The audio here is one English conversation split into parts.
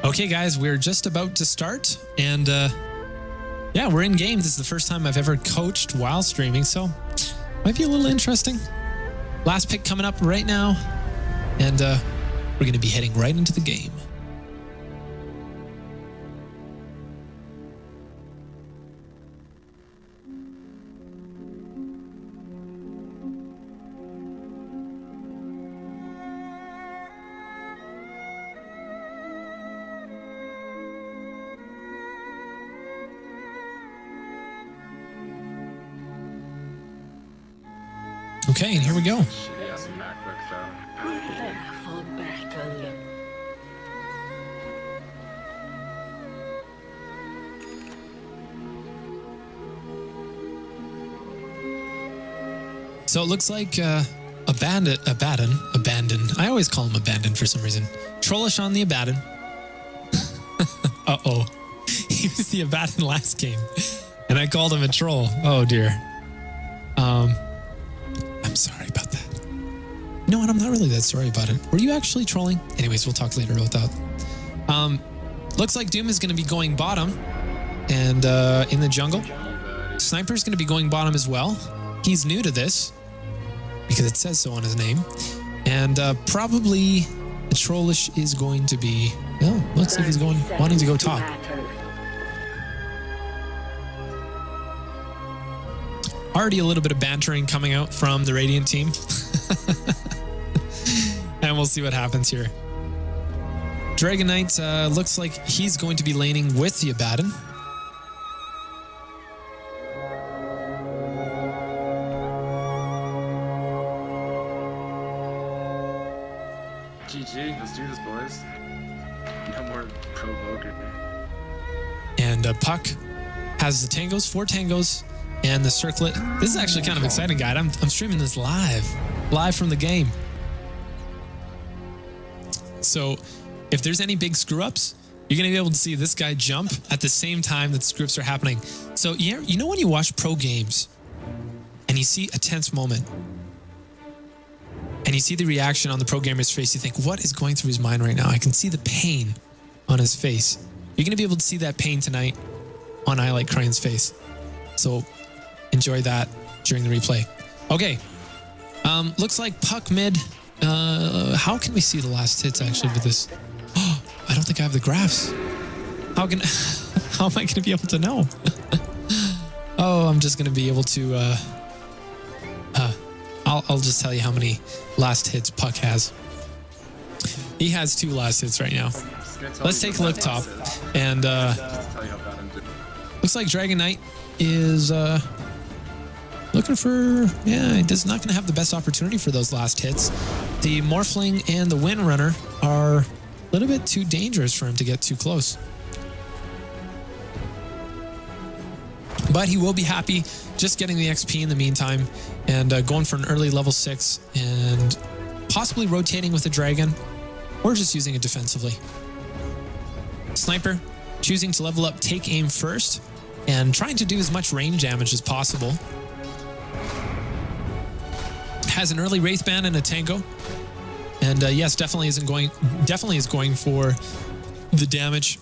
Okay, guys, we're just about to start, and yeah, we're in game. This is the first time I've ever coached while streaming, so might be a little interesting. Last pick coming up right now, and we're going to be heading right into the game. Okay, and here we go. So it looks like Abaddon. I always call him Abandon for some reason. Trollish on the Abaddon. Uh-oh. He was the Abaddon last game, and I called him a troll. Oh, dear. I'm sorry about that. You know what? I'm not really that sorry about it. Were you actually trolling? Anyways, we'll talk later about that. Looks like Doom is going to be going bottom and in the jungle. Sniper's going to be going bottom as well. He's new to this because it says so on his name. And probably the Trollish is going to be... Oh, looks like he's wanting to go top. Already a little bit of bantering coming out from the Radiant team. And we'll see what happens here. Dragon Knight looks like he's going to be laning with the Abaddon. GG, let's do this, boys. No more provoker. And Puck has the tangos, 4 tangos, and the circlet. This is actually kind of exciting, guys. I'm streaming this live from the game. So if there's any big screw-ups, you're going to be able to see this guy jump at the same time that screw-ups are happening. So you know when you watch pro games and you see a tense moment and you see the reaction on the pro gamer's face, you think, what is going through his mind right now? I can see the pain on his face. You're going to be able to see that pain tonight on I Like Crying's face. So enjoy that during the replay. Okay. Looks like Puck mid. How can we see the last hits actually with this? Oh, I don't think I have the graphs. How am I going to be able to know? Oh, I'm just going to be able to, I'll just tell you how many last hits Puck has. He has 2 last hits right now. Let's take a look top. And, looks like Dragon Knight is, looking for, he's not going to have the best opportunity for those last hits. The Morphling and the Windrunner are a little bit too dangerous for him to get too close. But he will be happy just getting the XP in the meantime and going for an early level 6 and possibly rotating with a dragon or just using it defensively. Sniper choosing to level up Take Aim first and trying to do as much range damage as possible. Has an early Wraith Band and a Tango. And yes, definitely is going for the damage.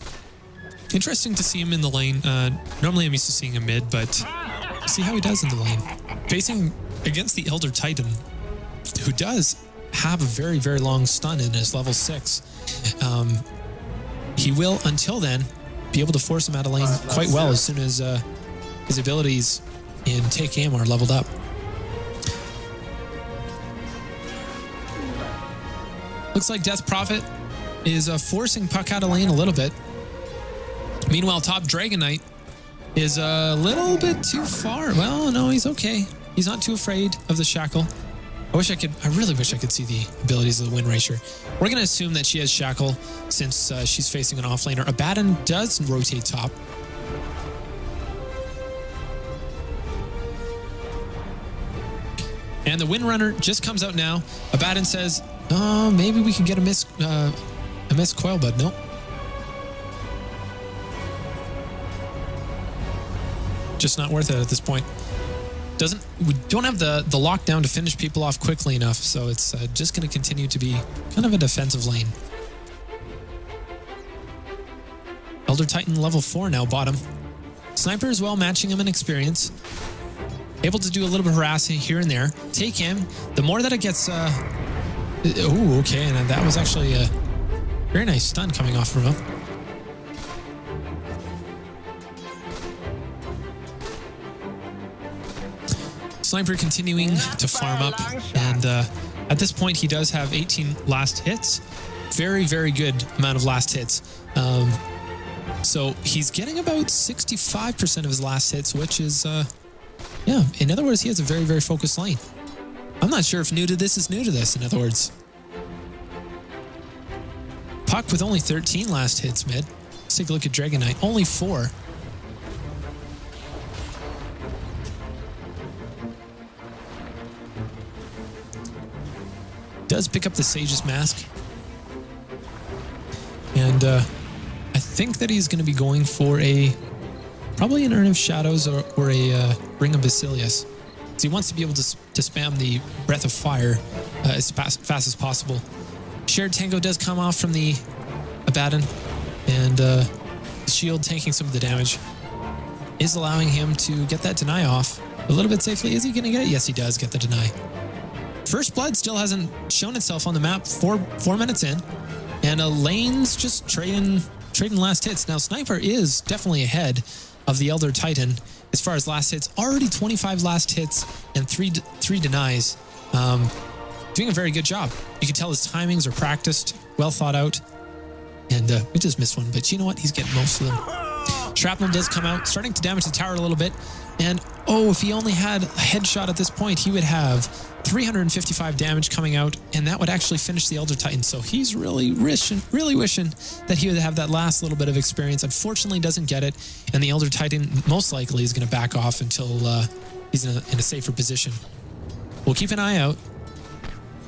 Interesting to see him in the lane. Normally I'm used to seeing him mid, but see how he does in the lane. Facing against the Elder Titan, who does have a very, very long stun in his level 6. He will, until then, be able to force him out of lane quite well as soon as his abilities in Take Aim are leveled up. Looks like Death Prophet is forcing Puck out of lane a little bit. Meanwhile, top Dragon Knight is a little bit too far. Well, no, he's okay. He's not too afraid of the Shackle. I really wish I could see the abilities of the Wind Racer. We're going to assume that she has Shackle since she's facing an offlaner. Abaddon does rotate top. And the Windrunner just comes out now. Abaddon says, oh, maybe we could get a miss coil, but nope. Just not worth it at this point. We don't have the lockdown to finish people off quickly enough, so it's just going to continue to be kind of a defensive lane. Elder Titan level 4 now, bottom. Sniper as well, matching him in experience. Able to do a little bit of harassing here and there. Take him. The more that it gets... Ooh, okay, and that was actually a very nice stun coming off from him. Sniper continuing to farm up, and at this point he does have 18 last hits. Very, very good amount of last hits. So he's getting about 65% of his last hits, which is, yeah, in other words, he has a very, very focused lane. I'm not sure if new to this is new to this, in other words. Puck with only 13 last hits mid. Let's take a look at Dragon Knight, only 4. Does pick up the Sage's Mask. And I think that he's going to be going for probably an Urn of Shadows or a Ring of Basilius. So he wants to be able to spam the Breath of Fire as fast as possible. Shared Tango does come off from the Abaddon, and the shield tanking some of the damage is allowing him to get that deny off a little bit safely. Is he going to get it? Yes, he does get the deny. First Blood still hasn't shown itself on the map. 4 minutes in, and lane's just trading last hits. Now Sniper is definitely ahead of the Elder Titan as far as last hits. Already 25 last hits and three denies. Doing a very good job. You can tell his timings are practiced, well thought out. And we just missed one, but you know what? He's getting most of them. Shrapnel does come out, starting to damage the tower a little bit. And oh, if he only had a headshot at this point, he would have 355 damage coming out, and that would actually finish the Elder Titan. So he's really wishing that he would have that last little bit of experience. Unfortunately, doesn't get it, and the Elder Titan most likely is going to back off until he's in a safer position. We'll keep an eye out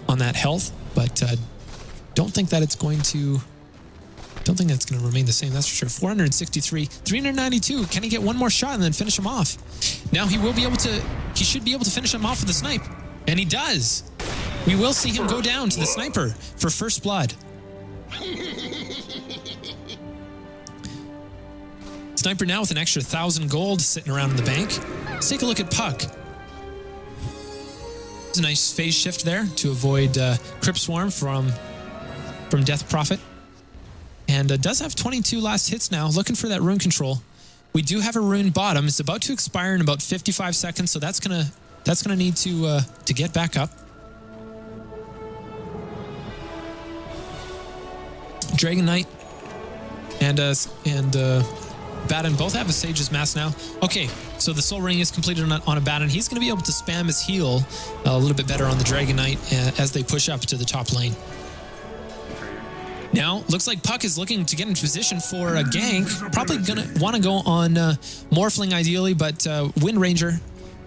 on that health, but don't think that it's going to... Don't think that's going to remain the same, that's for sure. 463, 392. Can he get one more shot and then finish him off? Now he should be able to finish him off with the snipe. And he does. We will see him go down to the Sniper for First Blood. Sniper now with an extra 1,000 gold sitting around in the bank. Let's take a look at Puck. There's a nice phase shift there to avoid Crypt Swarm from Death Prophet. And does have 22 last hits now, looking for that rune control. We do have a rune bottom. It's about to expire in about 55 seconds, so that's gonna need to get back up. Dragon Knight and Abaddon both have a Sage's Mask now. Okay, so the Soul Ring is completed on Abaddon. He's going to be able to spam his heal a little bit better on the Dragon Knight as they push up to the top lane. Now, looks like Puck is looking to get into position for a gank. Probably going to want to go on Morphling ideally, but Wind Ranger,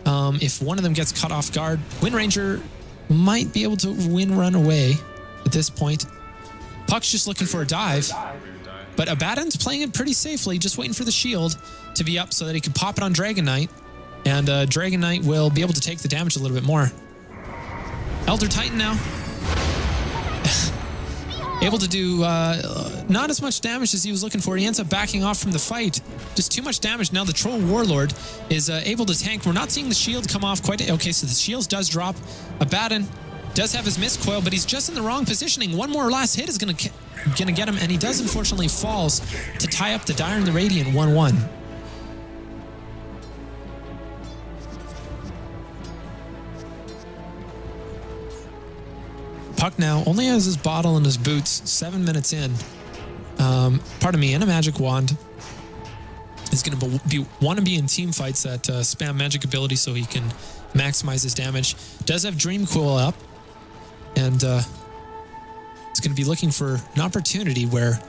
if one of them gets caught off guard, Wind Ranger might be able to run away at this point. Puck's just looking for a dive, but Abaddon's playing it pretty safely, just waiting for the shield to be up so that he can pop it on Dragon Knight, and Dragon Knight will be able to take the damage a little bit more. Elder Titan now. Able to do not as much damage as he was looking for. He ends up backing off from the fight. Just too much damage. Now the Troll Warlord is able to tank. We're not seeing the shield come off quite. Okay, so the shield does drop. Abaddon does have his Mist Coil, but he's just in the wrong positioning. One more last hit is gonna get him, and he does unfortunately falls to tie up the Dire and the Radiant 1-1. Puck now only has his bottle and his boots 7 minutes in. Pardon me, and a magic wand. He's going to want to be in team fights that spam magic ability so he can maximize his damage. Does have Dream Coil up, and he's going to be looking for an opportunity where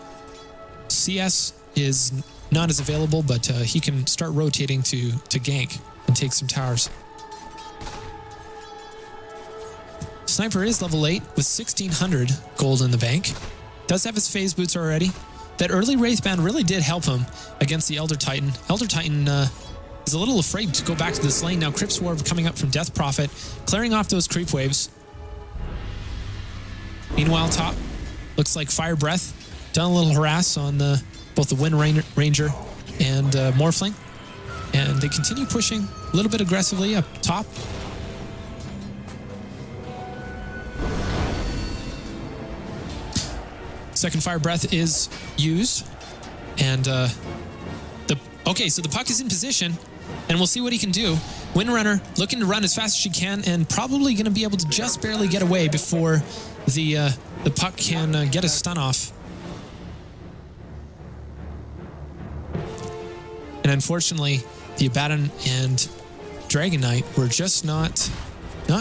CS is not as available, but he can start rotating to gank and take some towers. Sniper is level 8 with 1,600 gold in the bank. Does have his phase boots already. That early Wraithband really did help him against the Elder Titan. Elder Titan is a little afraid to go back to this lane. Now Crypt Swarm coming up from Death Prophet, clearing off those creep waves. Meanwhile, top looks like Fire Breath. Done a little harass on both both the Wind Ranger and Morphling. And they continue pushing a little bit aggressively up top. Second Fire Breath is used. And okay, so the puck is in position, and we'll see what he can do. Windrunner looking to run as fast as she can, and probably going to be able to just barely get away before the puck can get a stun off. And unfortunately, the Abaddon and Dragon Knight were just not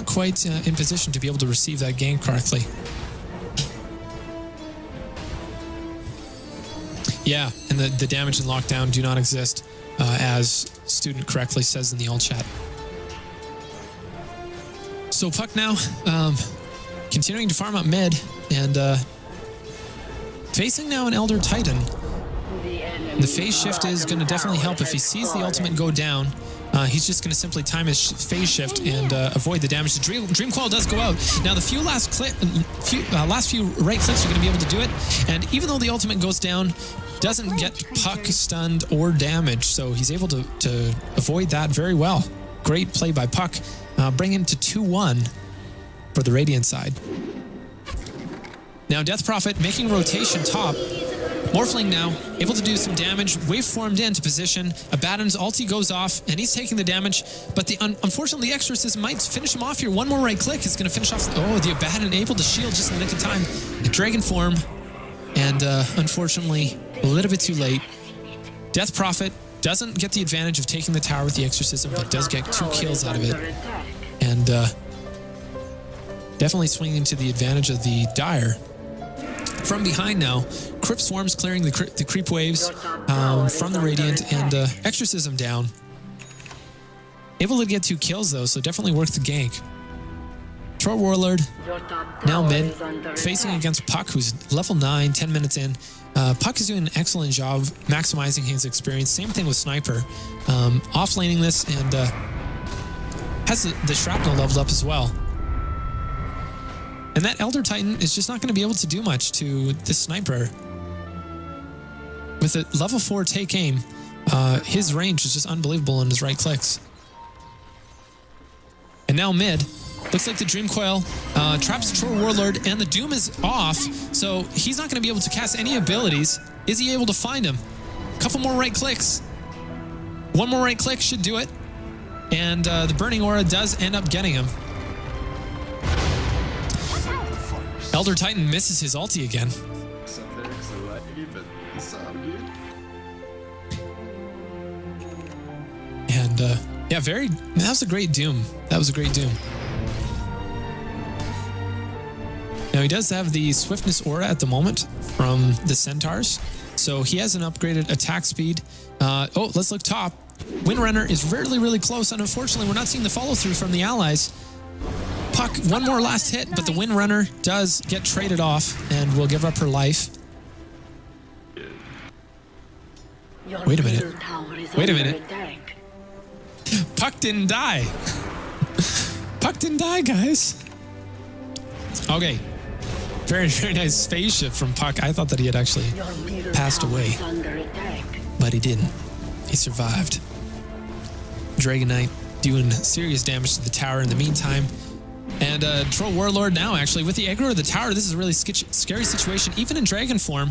quite in position to be able to receive that gank correctly. Yeah, and the damage and lockdown do not exist, as Student correctly says in the old chat. So Puck now continuing to farm up mid, and facing now an Elder Titan. The phase shift is going to definitely help. If he sees the ultimate go down, he's just going to simply time his phase shift and avoid the damage. The Dream Coil does go out. Now the last few right clicks are going to be able to do it, and even though the ultimate goes down, doesn't get Puck stunned or damaged, so he's able to avoid that very well. Great play by Puck, bringing to 2-1 for the Radiant side. Now Death Prophet making rotation top. Morphling now able to do some damage. Wave formed into position. Abaddon's ulti goes off, and he's taking the damage. But unfortunately, the Exorcism might finish him off here. One more right click is going to finish off. The Abaddon able to shield just in the nick of time. Dragon form, and unfortunately, a little bit too late. Death Prophet doesn't get the advantage of taking the tower with the Exorcism, but does get 2 kills out of it. And definitely swinging to the advantage of the Dire. From behind now, Crypt Swarms clearing the creep waves from the Radiant, and Exorcism down. Able to get 2 kills though, so definitely worth the gank. Troll Warlord now mid, facing against Puck, who's level 9, 10 minutes in. Puck is doing an excellent job maximizing his experience. Same thing with Sniper. Off-laning this, and has the Shrapnel leveled up as well. And that Elder Titan is just not going to be able to do much to this Sniper. With a level 4 take aim, his range is just unbelievable on his right clicks. And now mid, looks like the Dream Coil traps the Troll Warlord, and the Doom is off, so he's not going to be able to cast any abilities. Is he able to find him? A couple more right clicks. One more right click should do it. And the Burning Aura does end up getting him. Elder Titan misses his ulti again. And yeah, that was a great Doom. That was a great Doom. Now he does have the Swiftness Aura at the moment from the Centaurs, so he has an upgraded attack speed. Let's look top. Windrunner is really close, and unfortunately we're not seeing the follow through from the allies. Puck, one more last hit, but the Windrunner does get traded off and will give up her life. Wait a minute. Puck didn't die. Puck didn't die, guys. Okay. Very nice phase shift from Puck. I thought that he had actually passed away, but he didn't. He survived. Dragon Knight doing serious damage to the tower in the meantime. And Troll Warlord now, actually, with the aggro to the tower, this is a really scary situation. Even in Dragon form,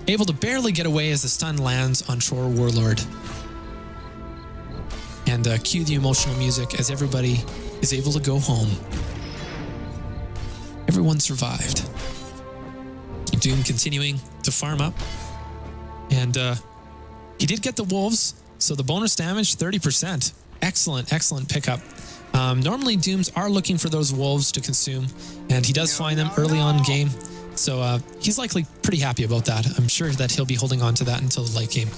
able to barely get away as the stun lands on Troll Warlord. And cue the emotional music as everybody is able to go home. Everyone survived. Doom continuing to farm up. And he did get the wolves, so the bonus damage, 30%. Excellent pickup. Normally, Dooms are looking for those wolves to consume, and he does find them early on game, so he's likely pretty happy about that. I'm sure that he'll be holding on to that until the late game.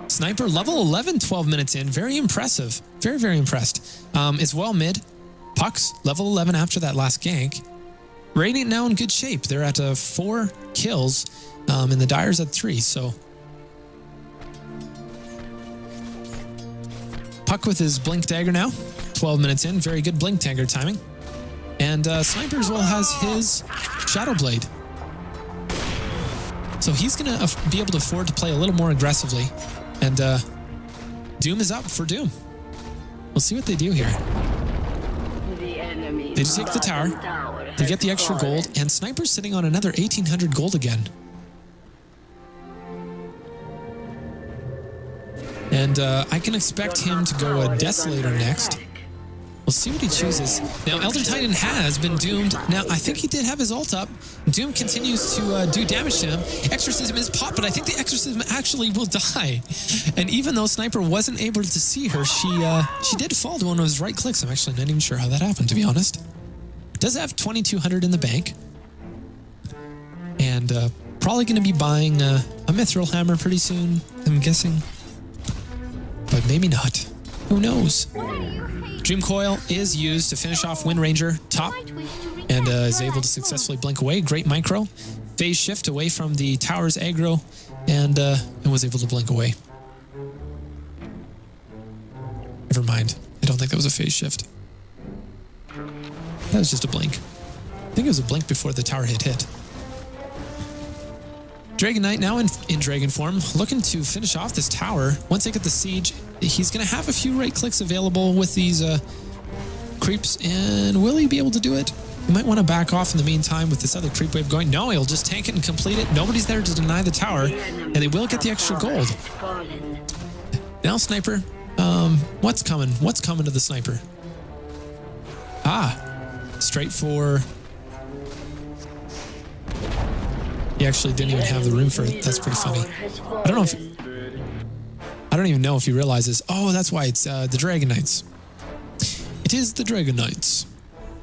Sniper, level 11, 12 minutes in. Very impressive. Very impressed. Is well mid. Pucks, level 11 after that last gank. Radiant now in good shape. They're at 4 kills, and the Dire's at 3, so... Puck with his Blink Dagger now, 12 minutes in. Very good Blink Dagger timing. And Sniper as well has his Shadow Blade. So he's going to be able to afford to play a little more aggressively. And Doom is up for Doom. We'll see what they do here. They just take the tower. They get the extra gold. And Sniper's sitting on another 1,800 gold again. And I can expect him to go a Desolator next. We'll see what he chooses. Now, Elder Titan has been doomed. Now, I think he did have his ult up. Doom continues to do damage to him. Exorcism is popped, but I think the Exorcism actually will die. And even though Sniper wasn't able to see her, she did fall to one of his right clicks. I'm actually not even sure how that happened, to be honest. Does have 2,200 in the bank. And probably going to be buying a Mithril Hammer pretty soon, I'm guessing. But maybe not. Who knows? Dream Coil is used to finish off Wind Ranger top and is able to successfully blink away. Great micro. Phase shift away from the tower's aggro and was able to blink away. Never mind. I don't think that was a phase shift. That was just a blink. I think it was a blink before the tower hit. Dragon Knight now in dragon form, looking to finish off this tower. Once they get the siege, he's going to have a few right clicks available with these creeps. And will he be able to do it? He might want to back off in the meantime with this other creep wave going. No, he'll just tank it and complete it. Nobody's there to deny the tower, and they will get the extra gold. Now, Sniper, what's coming? What's coming to the Sniper? Straight for... He actually didn't even have the room for it. That's pretty funny. I don't even know if he realizes. Oh, that's why it's the Dragon Knights. It is the Dragon Knights.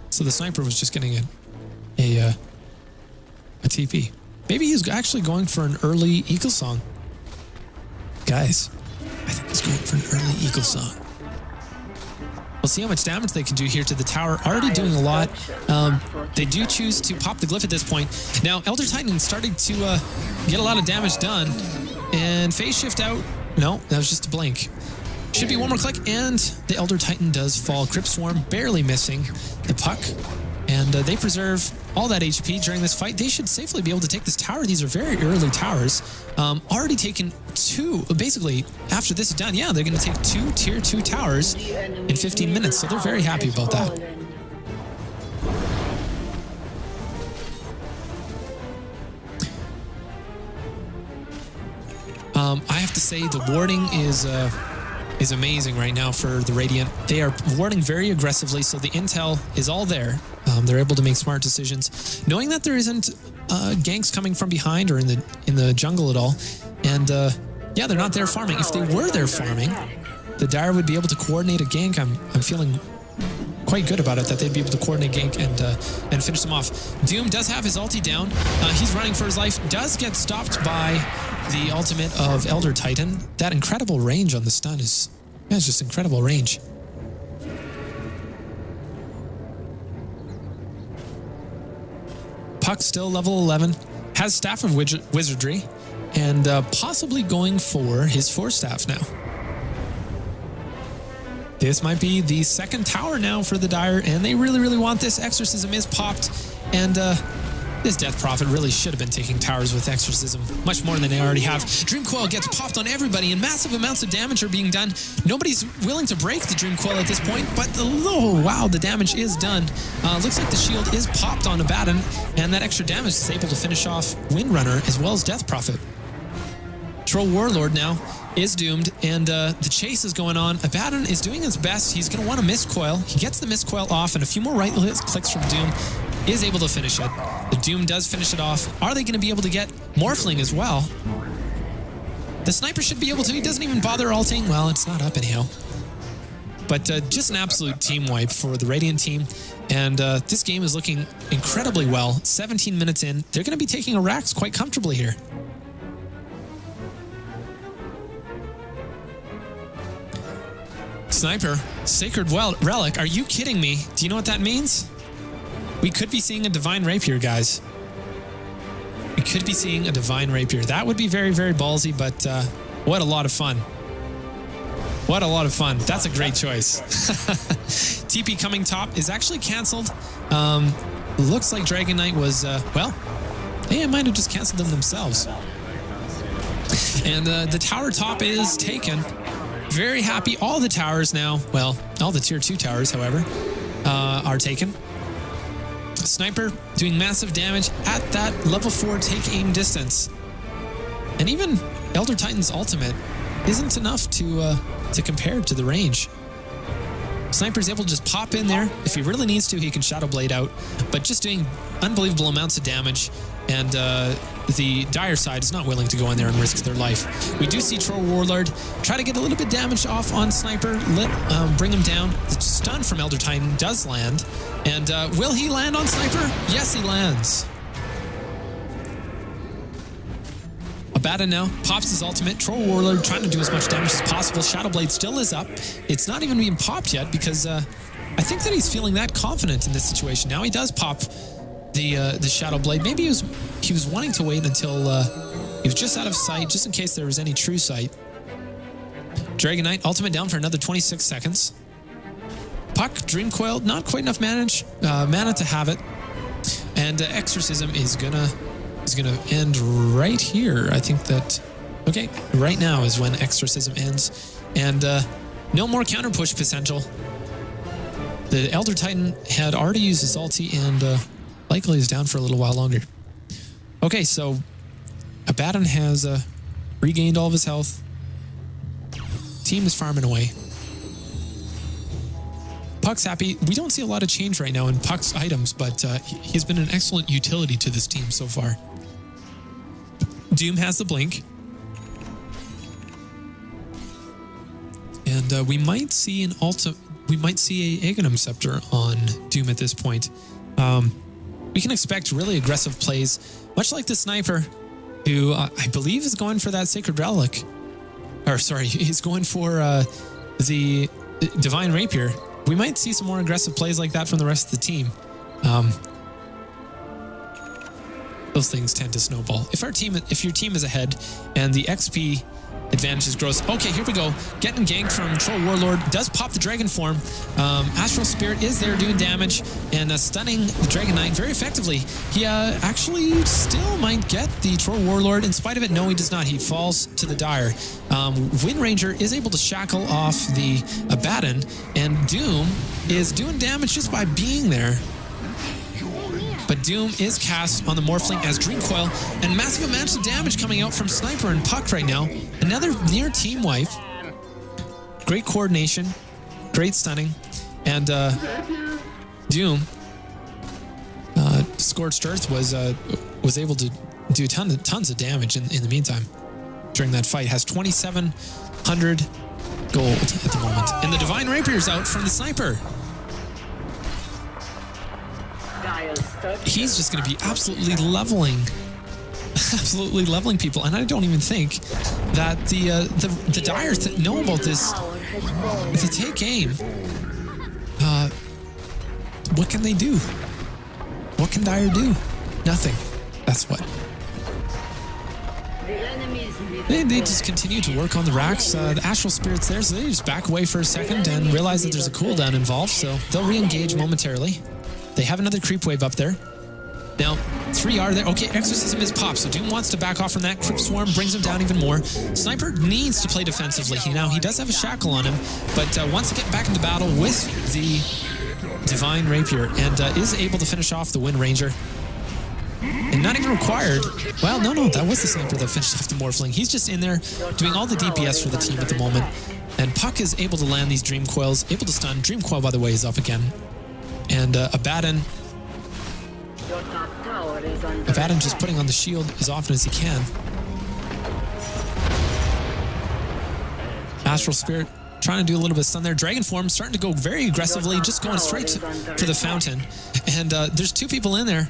So the Sniper was just getting a TP. Maybe he's actually going for an early Eagle Song. Guys, I think he's going for an early Eagle Song. We'll see how much damage they can do here to the tower. Already doing a lot. They do choose to pop the glyph at this point. Now, Elder Titan starting to get a lot of damage done. And phase shift out. No, that was just a blink. Should be one more click, and the Elder Titan does fall. Crypt Swarm barely missing the puck. And they preserve all that HP during this fight. They should safely be able to take this tower. These are very early towers. Already taken two, basically, after this is done, yeah, they're going to take 2 tier 2 towers in 15 minutes. So they're very happy about that. I have to say the warding is amazing right now for the Radiant. They are warding very aggressively, so the intel is all there. They're able to make smart decisions, knowing that there isn't ganks coming from behind or in the jungle at all. And yeah, they're not there farming. If they were there farming, the Dire would be able to coordinate a gank. I'm feeling quite good about it, that they'd be able to coordinate gank and finish them off. Doom does have his ulti down. He's running for his life. Does get stopped by the ultimate of Elder Titan. That incredible range on the stun is just incredible range. Puck still level 11. Has Staff of Wizardry. And possibly going for his Force Staff now. This might be the second tower now for the Dire, and they really, really want this. Exorcism is popped, and this Death Prophet really should have been taking towers with Exorcism, much more than they already have. Dream Coil gets popped on everybody, and massive amounts of damage are being done. Nobody's willing to break the Dream Coil at this point, but wow, the damage is done. Looks like the shield is popped on Abaddon, and that extra damage is able to finish off Windrunner as well as Death Prophet. Troll Warlord now is doomed, and the chase is going on. Abaddon is doing his best. He's going to want to miscoil. He gets the miscoil off, and a few more right clicks from Doom is able to finish it. The Doom does finish it off. Are they going to be able to get Morphling as well? The Sniper should be able to. He doesn't even bother ulting. Well, it's not up anyhow. But just an absolute team wipe for the Radiant team. And this game is looking incredibly well. 17 minutes in. They're going to be taking a Rax quite comfortably here. Sniper, Sacred Relic. Are you kidding me? Do you know what that means? We could be seeing a Divine Rapier, guys. We could be seeing a Divine Rapier. That would be very, very ballsy, but what a lot of fun. What a lot of fun. That's a great choice. TP coming top is actually canceled. Looks like Dragon Knight was, well, they might have just canceled them themselves. And the tower top is taken. Very happy. All the towers now, well, all the tier 2 towers, however, are taken. Sniper doing massive damage at that level 4 take aim distance. And even Elder Titan's ultimate isn't enough to compare to the range. Sniper's able to just pop in there. If he really needs to, he can Shadow Blade out, but just doing unbelievable amounts of damage. And the Dire side is not willing to go in there and risk their life. We do see Troll Warlord try to get a little bit damage off on Sniper, bring him down. The stun from Elder Titan does land. And will he land on Sniper? Yes, he lands. Abaddon now pops his ultimate. Troll Warlord trying to do as much damage as possible. Shadow Blade still is up. It's not even being popped yet because I think that he's feeling that confident in this situation. Now he does pop the Shadow Blade. Maybe he was wanting to wait until he was just out of sight, just in case there was any true sight. Dragon Knight ultimate down for another 26 seconds. Puck, Dream Coil, not quite enough mana to have it. And Exorcism is gonna end right here. I think that, okay, right now is when Exorcism ends. And no more counter push potential. The Elder Titan had already used his ulti and likely is down for a little while longer. Okay, so Abaddon has regained all of his health. Team is farming away. Puck's happy. We don't see a lot of change right now in Puck's items, but he's been an excellent utility to this team so far. Doom has the blink. And we might see we might see a Aghanim Scepter on Doom at this point. We can expect really aggressive plays, much like the Sniper, who I believe is going for that Sacred Relic. Or sorry, he's going for the Divine Rapier. We might see some more aggressive plays like that from the rest of the team. Those things tend to snowball. If your team is ahead and the XP advantage is gross. Okay, here we go. Getting ganked from Troll Warlord. Does pop the Dragon form. Astral Spirit is there doing damage and stunning the Dragon Knight very effectively. He actually still might get the Troll Warlord. In spite of it, no, he does not. He falls to the Dire. Wind Ranger is able to shackle off the Abaddon, and Doom is doing damage just by being there. But Doom is cast on the Morphling as Dream Coil, and massive amounts of damage coming out from Sniper and Puck right now. Another near team wipe. Great coordination, great stunning, and Doom, Scorched Earth was able to do tons of damage in the meantime during that fight. Has 2,700 gold at the moment, and the Divine Rapier's out from the Sniper. He's just going to be absolutely leveling people, and I don't even think that the Dire know about this. The take aim. What can they do? What can Dire do? Nothing. That's what. They just continue to work on the racks. The Astral Spirit's there, so they just back away for a second and realize that there's a cooldown involved, so they'll re-engage momentarily. They have another creep wave up there. Now, 3 are there. Okay, Exorcism is popped, so Doom wants to back off from that. Crypt Swarm brings him down even more. Sniper needs to play defensively. He does have a shackle on him, but wants to get back into battle with the Divine Rapier and is able to finish off the Wind Ranger. And not even required. Well, no, that was the Sniper that finished off the Morphling. He's just in there doing all the DPS for the team at the moment. And Puck is able to land these Dream Coils, able to stun. Dream Coil, by the way, is up again. And Abaddon just putting on the shield as often as he can. Astral Spirit trying to do a little bit of stun there. Dragon form starting to go very aggressively, just going straight to the fountain. And there's 2 people in there.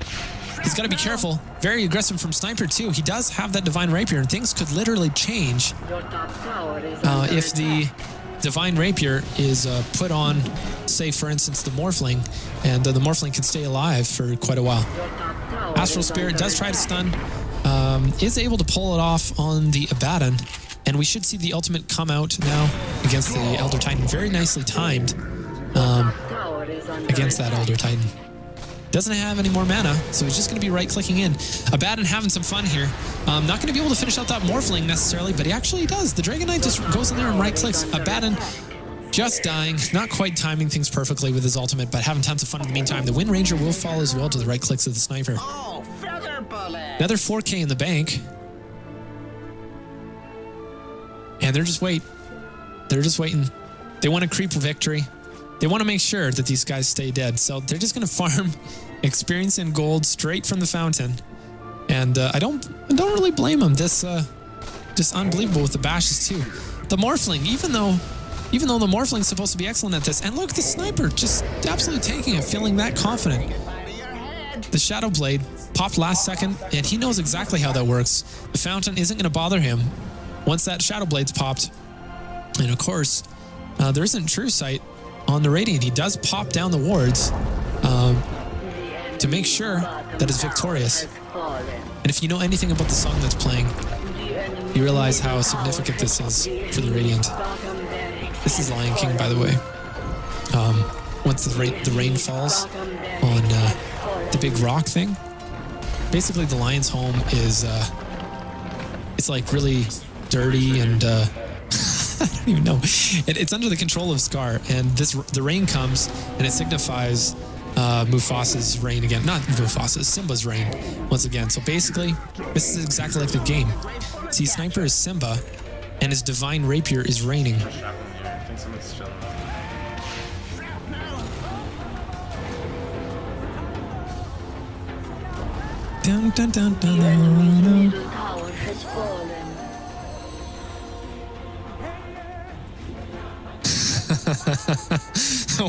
He's got to be careful. Very aggressive from Sniper too. He does have that Divine Rapier, and things could literally change if the Divine Rapier is put on, say, for instance, the Morphling, and the Morphling can stay alive for quite a while. Astral Spirit does try to stun, is able to pull it off on the Abaddon, and we should see the ultimate come out now against the Elder Titan. Very nicely timed against that Elder Titan. Doesn't have any more mana, so he's just going to be right-clicking in. Abaddon having some fun here. Not going to be able to finish out that Morphling necessarily, but he actually does. The Dragon Knight just goes in there and right-clicks. Abaddon just dying, not quite timing things perfectly with his ultimate, but having tons of fun in the meantime. The Wind Ranger will fall as well to the right-clicks of the Sniper. Oh, feather bullet. Another 4K in the bank. And they're just waiting. They want to creep victory. They want to make sure that these guys stay dead. So they're just going to farm experience and gold straight from the fountain. And I don't really blame them. This just unbelievable with the bashes too. The Morphling, even though the Morphling's supposed to be excellent at this. And look, the Sniper just absolutely taking it, feeling that confident. The Shadow Blade popped last second, and he knows exactly how that works. The fountain isn't going to bother him once that Shadow Blade's popped. And of course, there isn't True Sight on the Radiant. He does pop down the wards to make sure that it's victorious. And if you know anything about the song that's playing, you realize how significant this is for the Radiant. This is Lion King, by the way. Once the rain falls on the big rock thing, basically the lion's home is it's like really dirty and I don't even know. It's under the control of Scar, and the rain comes and it signifies Mufasa's reign again. Not Mufasa's, Simba's reign once again. So basically, this is exactly like the game. See, Sniper is Simba, and his divine rapier is reigning. I think someone's chilling. Dun, dun, dun, dun, dun, dun.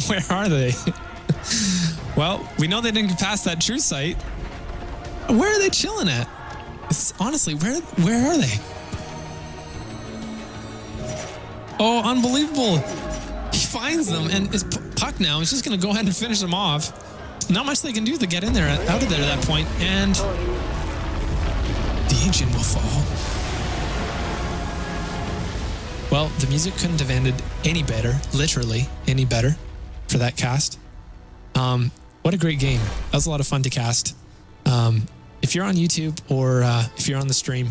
Where are they? Well, we know they didn't get past that True Sight. Where are they chilling at? Honestly, where are they? Oh, unbelievable. He finds them, and it's Puck now. He's just going to go ahead and finish them off. Not much they can do to get in there, out of there at that point, and the Ancient will fall. Well, the music couldn't have ended any better, literally any better for that cast. What a great game. That was a lot of fun to cast. If you're on YouTube or if you're on the stream,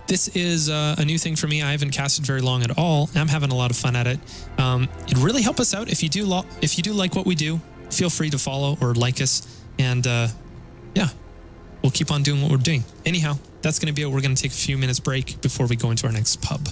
this is a new thing for me. I haven't casted very long at all. I'm having a lot of fun at it. It'd really help us out if you do like what we do. Feel free to follow or like us, and yeah, we'll keep on doing what we're doing. Anyhow, that's going to be it. We're going to take a few minutes break before we go into our next pub.